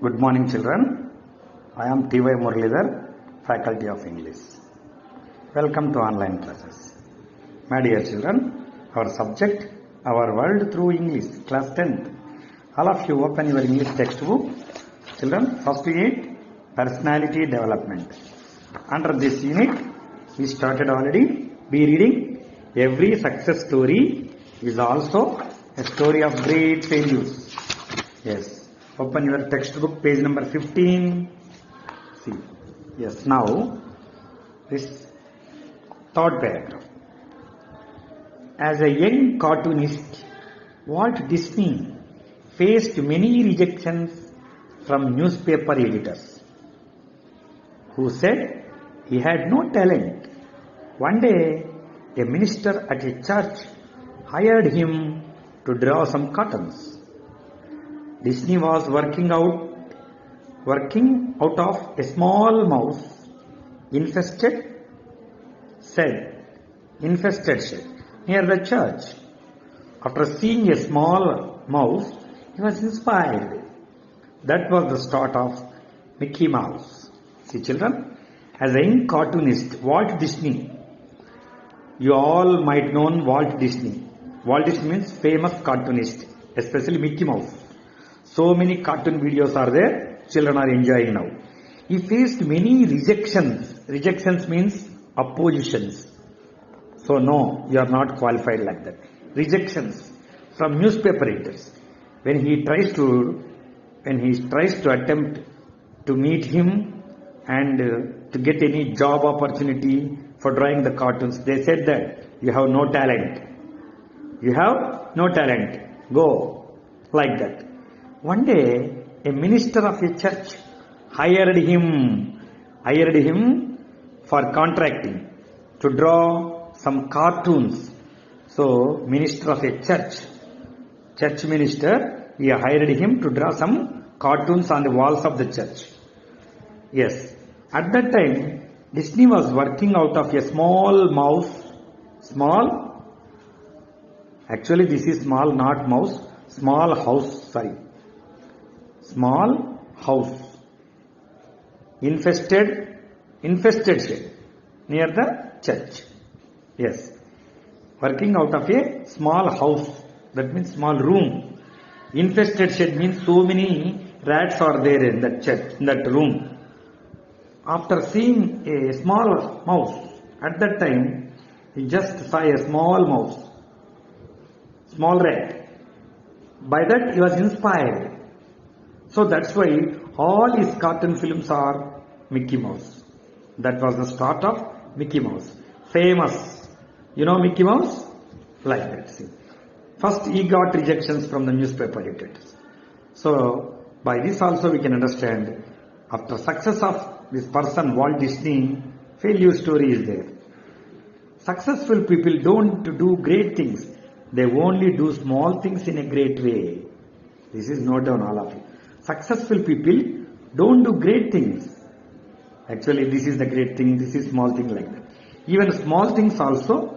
Good morning, children. I am T.Y. Muralidhar, Faculty of English. Welcome to online classes. My dear children, our subject, our world through English, class 10th. All of you open your English textbook. Children, first unit, personality development. Under this unit, we started already. Be reading. Every success story is also a story of great failures. Yes. Open your textbook, page number 15. See. Yes, now, this third paragraph. As a young cartoonist, Walt Disney faced many rejections from newspaper editors who said he had no talent. One day, a minister at a church hired him to draw some cartoons. Disney was working out of a small mouse infested shed near the church. After seeing a small mouse, he was inspired. That was the start of Mickey Mouse. See, children, as a young cartoonist, Walt Disney, you all might know Walt Disney. Walt Disney means famous cartoonist, especially Mickey Mouse. So many cartoon videos are there, children are enjoying now. He faced many rejections. Rejections means oppositions. So no, you are not qualified like that. Rejections from newspaper editors. When he tries to attempt to meet him and to get any job opportunity for drawing the cartoons, they said that you have no talent. You have no talent. Go. Like that. One day, a minister of a church hired him for contracting to draw some cartoons. So, minister of a church minister, he hired him to draw some cartoons on the walls of the church. Yes. At that time, Disney was working out of a small house, infested shed near the church. Yes. Working out of a small house, that means small room. Infested shed means so many rats are there in that church, in that room. After seeing a small mouse, at that time, he just saw a small rat. By that he was inspired. So that's why all his cartoon films are Mickey Mouse. That was the start of Mickey Mouse. Famous. You know Mickey Mouse? Like that. See. First he got rejections from the newspaper editors. So by this also we can understand, after success of this person Walt Disney, failure story is there. Successful people don't do great things. They only do small things in a great way. This is noted on all of you. Successful people don't do great things. Actually, this is the great thing, this is small thing, like that. Even small things also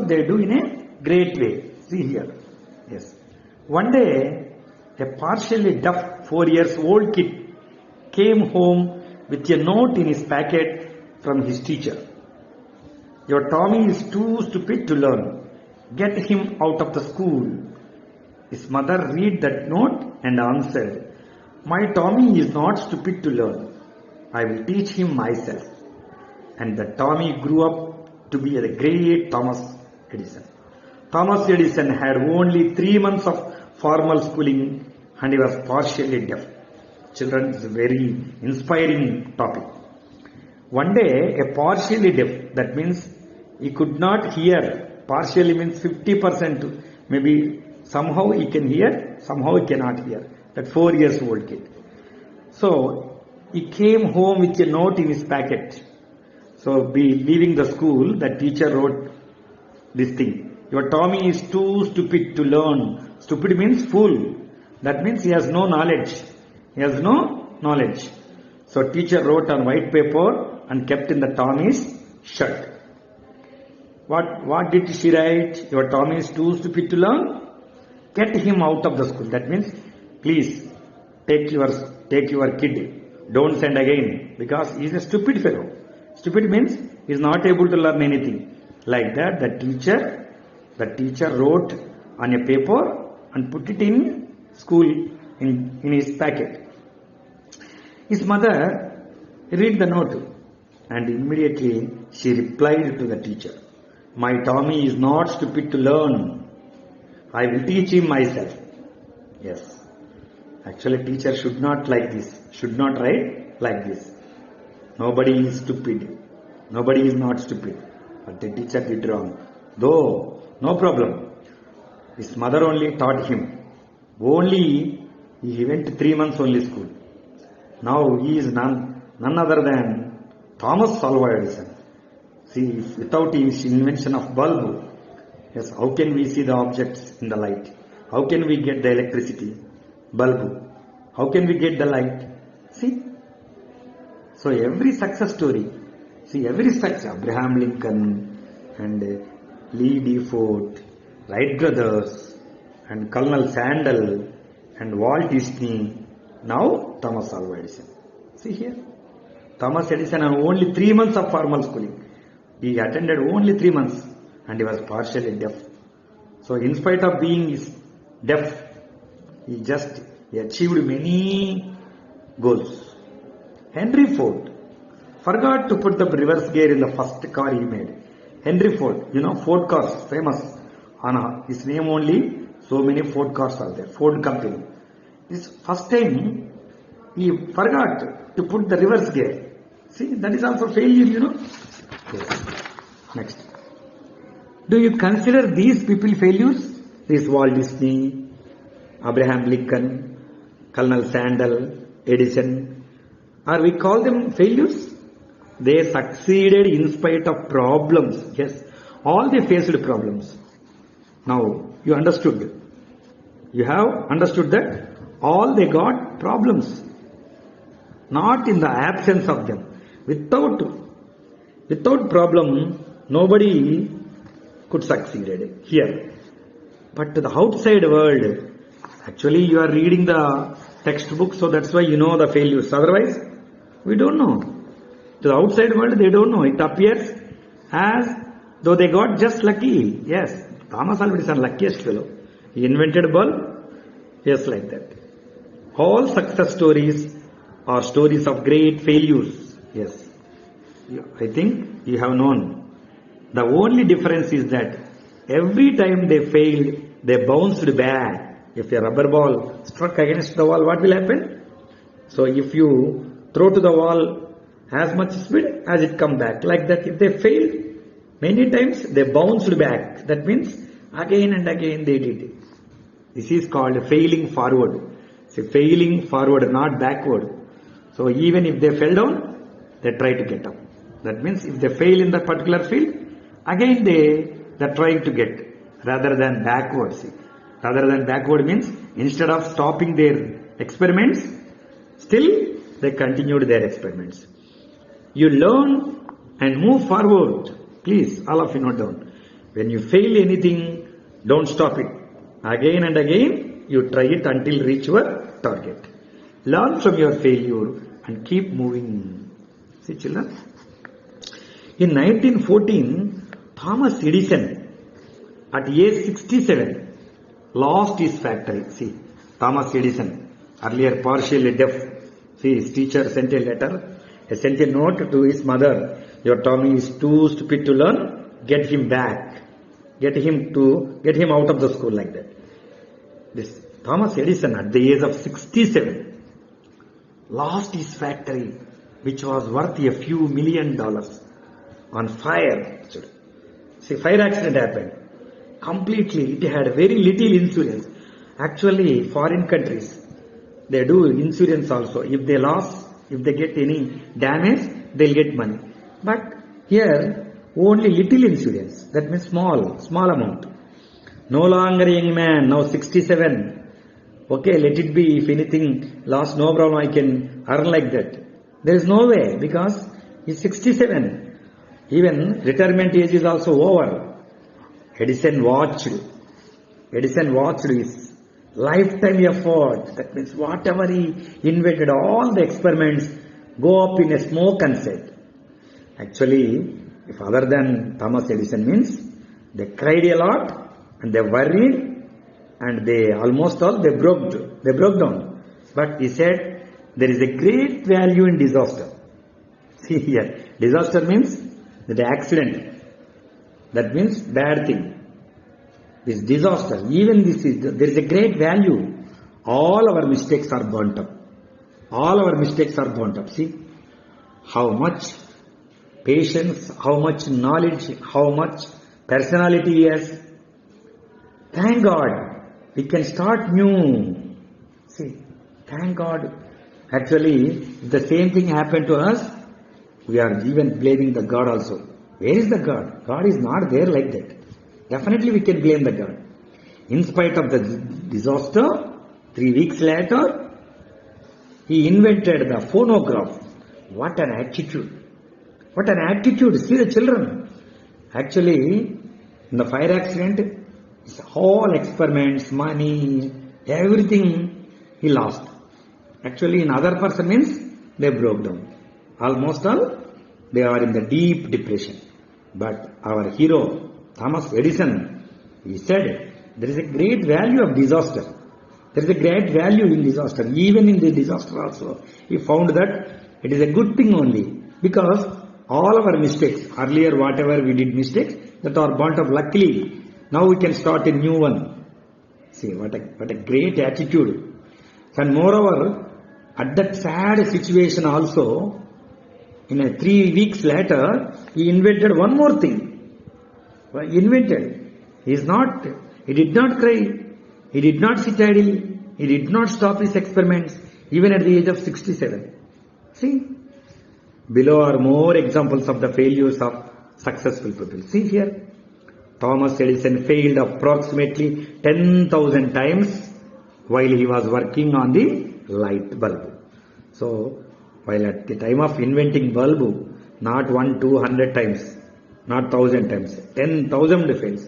they do in a great way. See here. Yes. One day, a partially deaf 4-year-old kid came home with a note in his packet from his teacher. Your Tommy is too stupid to learn. Get him out of the school. His mother read that note and answered, my Tommy is not stupid to learn. I will teach him myself. And the Tommy grew up to be the great Thomas Edison. Thomas Edison had only 3 months of formal schooling and he was partially deaf. Children, it's a very inspiring topic. One day, a partially deaf, that means he could not hear. Partially means 50%. Maybe somehow he can hear, somehow he cannot hear. That 4-year-old kid. So, he came home with a note in his packet. So, leaving the school, the teacher wrote this thing. Your Tommy is too stupid to learn. Stupid means fool. That means he has no knowledge. So, teacher wrote on white paper and kept in the Tommy's shirt. What did she write? Your Tommy is too stupid to learn. Get him out of the school. That means, please, take your, take your kid. Don't send again because he is a stupid fellow. Stupid means he is not able to learn anything. Like that, the teacher wrote on a paper and put it in school in his packet. His mother read the note and immediately she replied to the teacher, "My Tommy is not stupid to learn. I will teach him myself." Yes. Actually, teacher should not like this. Should not write like this. Nobody is stupid. Nobody is not stupid. But the teacher did wrong. Though, no problem. His mother only taught him. Only, he went 3 months only school. Now he is none other than Thomas Alva Edison. See, without his invention of bulb, yes, how can we see the objects in the light? How can we get the electricity? Bulb. How can we get the light? See? So every success story, see every success, Abraham Lincoln and Lee D. Ford, Wright brothers and Colonel Sandel and Walt Disney, now Thomas Alva Edison. See here, Thomas Edison had only 3 months of formal schooling. He attended only 3 months and he was partially deaf. So in spite of being deaf, he achieved many goals. Henry Ford forgot to put the reverse gear in the first car he made. Henry Ford, Ford cars, famous. On his name only, so many Ford cars are there. Ford company. This first time, he forgot to put the reverse gear. See, that is also failure, Yes. Next. Do you consider these people failures? This Walt Disney, Abraham Lincoln, Colonel Sandel, Edison. Or we call them failures? They succeeded in spite of problems. Yes, all they faced problems. Now, you understood. You have understood that all they got problems. Not in the absence of them. Without problem, nobody could succeed here. But to the outside world, actually you are reading the textbook, so that's why you know the failures. Otherwise, we don't know. To the outside world, they don't know. It appears as though they got just lucky. Yes, Thomas Alva Edison, luckiest fellow. He invented bulb. Yes, like that. All success stories are stories of great failures. Yes. I think you have known. The only difference is that every time they failed, they bounced back. If a rubber ball struck against the wall, what will happen? So if you throw to the wall as much speed as it come back. Like that, if they failed, many times they bounced back. That means again and again they did it. This is called failing forward. See, failing forward, not backward. So even if they fell down, they try to get up. That means if they fail in that particular field, again they're trying to get, rather than backward. See, rather than backward means instead of stopping their experiments, still they continued their experiments. You learn and move forward. Please, all of you note down. When you fail anything, don't stop it. Again and again, you try it until reach your target. Learn from your failure and keep moving. See, children. In 1914, Thomas Edison, at age 67, lost his factory. See, Thomas Edison, earlier partially deaf. See, his teacher sent a letter. He sent a note to his mother. Your Tommy is too stupid to learn. Get him back. Get him out of the school, like that. This Thomas Edison, at the age of 67, lost his factory, which was worth a few $1 million, on fire. See, fire accident happened. Completely, it had very little insurance. Actually, foreign countries, they do insurance also. If they get any damage, they'll get money. But here, only little insurance. That means small amount. No longer young man, now 67. Okay, let it be. If anything lost, no problem, I can earn like that. There is no way, because he's 67. Even retirement age is also over. Edison watched his Lifetime effort. That means whatever he invented, all the experiments go up in a smoke and set. Actually, if other than Thomas Edison means, they cried a lot and they worried and they almost all they broke down. But he said there is a great value in disaster. See here, disaster means the accident. That means bad thing. This disaster, even this is there is a great value. All our mistakes are burnt up. All our mistakes are burnt up. See how much patience, how much knowledge, how much personality he has. Thank God, we can start new. See, thank God. Actually, if the same thing happened to us, we are even blaming the God also. Where is the God? God is not there like that. Definitely we can blame the God. In spite of the disaster, 3 weeks later, he invented the phonograph. What an attitude. What an attitude. See the children. Actually, in the fire accident, all experiments, money, everything he lost. Actually, in other person means they broke down. Almost all, they are in the deep depression. But our hero, Thomas Edison, he said, there is a great value of disaster. There is a great value in disaster. Even in the disaster also, he found that it is a good thing only. Because all our mistakes, earlier whatever we did mistakes, that are burnt up. Luckily, now we can start a new one. See, what a great attitude. And moreover, at that sad situation also, in 3 weeks later, he invented one more thing. He invented. He did not cry. He did not sit idle. He did not stop his experiments, even at the age of 67. See, below are more examples of the failures of successful people. See here, Thomas Edison failed approximately 10,000 times while he was working on the light bulb. So, while at the time of inventing bulb, not 100-200 times, not 1,000 times, 10,000 fails.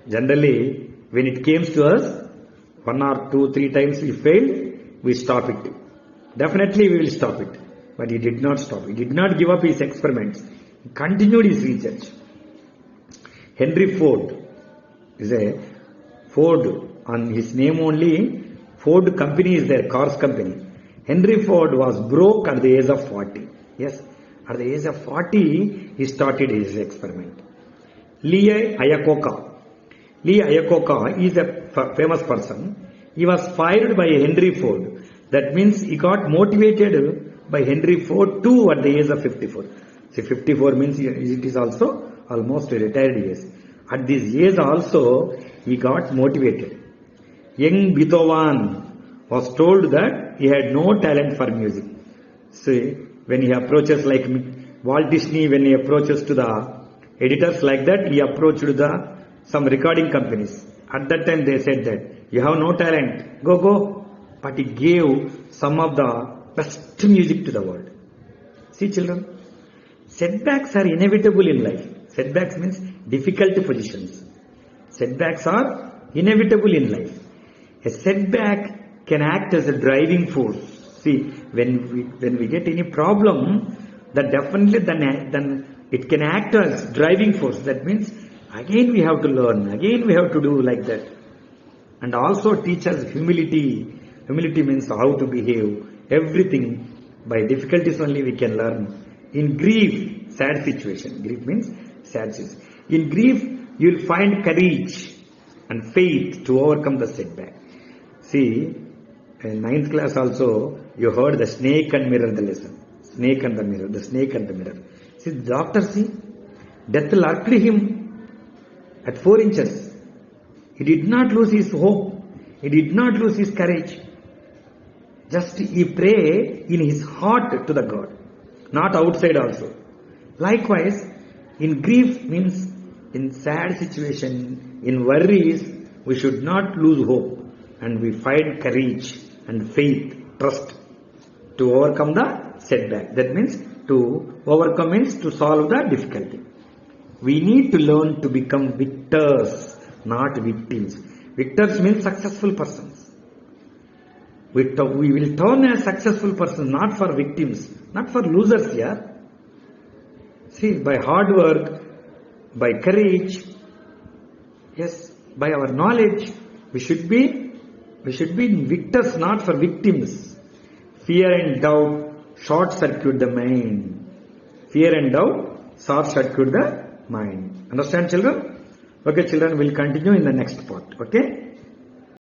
Generally, when it comes to us, 1 or 2, 3 times we failed, we stop it. Definitely we will stop it. But he did not stop. He did not give up his experiments. He continued his research. Henry Ford is a Ford on his name only. Ford company is their cars company. Henry Ford was broke at the age of 40. Yes, at the age of 40, he started his experiment. Lee Iacocca. Lee Iacocca is a famous person. He was fired by Henry Ford. That means he got motivated by Henry Ford too at the age of 54. See, 54 means it is also almost a retired years. At this age also, he got motivated. Young Beethoven was told that he had no talent for music. See, when he approaches like Walt Disney, when he approaches to the editors like that, he approached some recording companies. At that time they said that, you have no talent, go. But he gave some of the best music to the world. See children, setbacks are inevitable in life. Setbacks means difficult positions. Setbacks are inevitable in life. A setback can act as a driving force. See, when we get any problem, that definitely then it can act as driving force. That means again we have to learn, again we have to do like that. And also teach us humility. Humility means how to behave. Everything by difficulties only we can learn. In grief, sad situation. Grief means sad situation. In grief, you will find courage and faith to overcome the setback. See, in 9th class also, you heard the snake and mirror, the lesson. Snake and the mirror, the snake and the mirror. See, the doctor, see, death lurked him at 4 inches. He did not lose his hope. He did not lose his courage. Just he prayed in his heart to the God, not outside also. Likewise, in grief means in sad situation, in worries, we should not lose hope and we find courage and faith, trust to overcome the setback. That means to overcome means to solve the difficulty. We need to learn to become victors, not victims. Victors means successful persons. We will turn a successful person not for victims, not for losers here. See, by hard work, by courage, yes, by our knowledge, we should be victors, not for victims. Fear and doubt short circuit the mind. Fear and doubt short circuit the mind. Understand, children? Okay, children, we'll continue in the next part. Okay?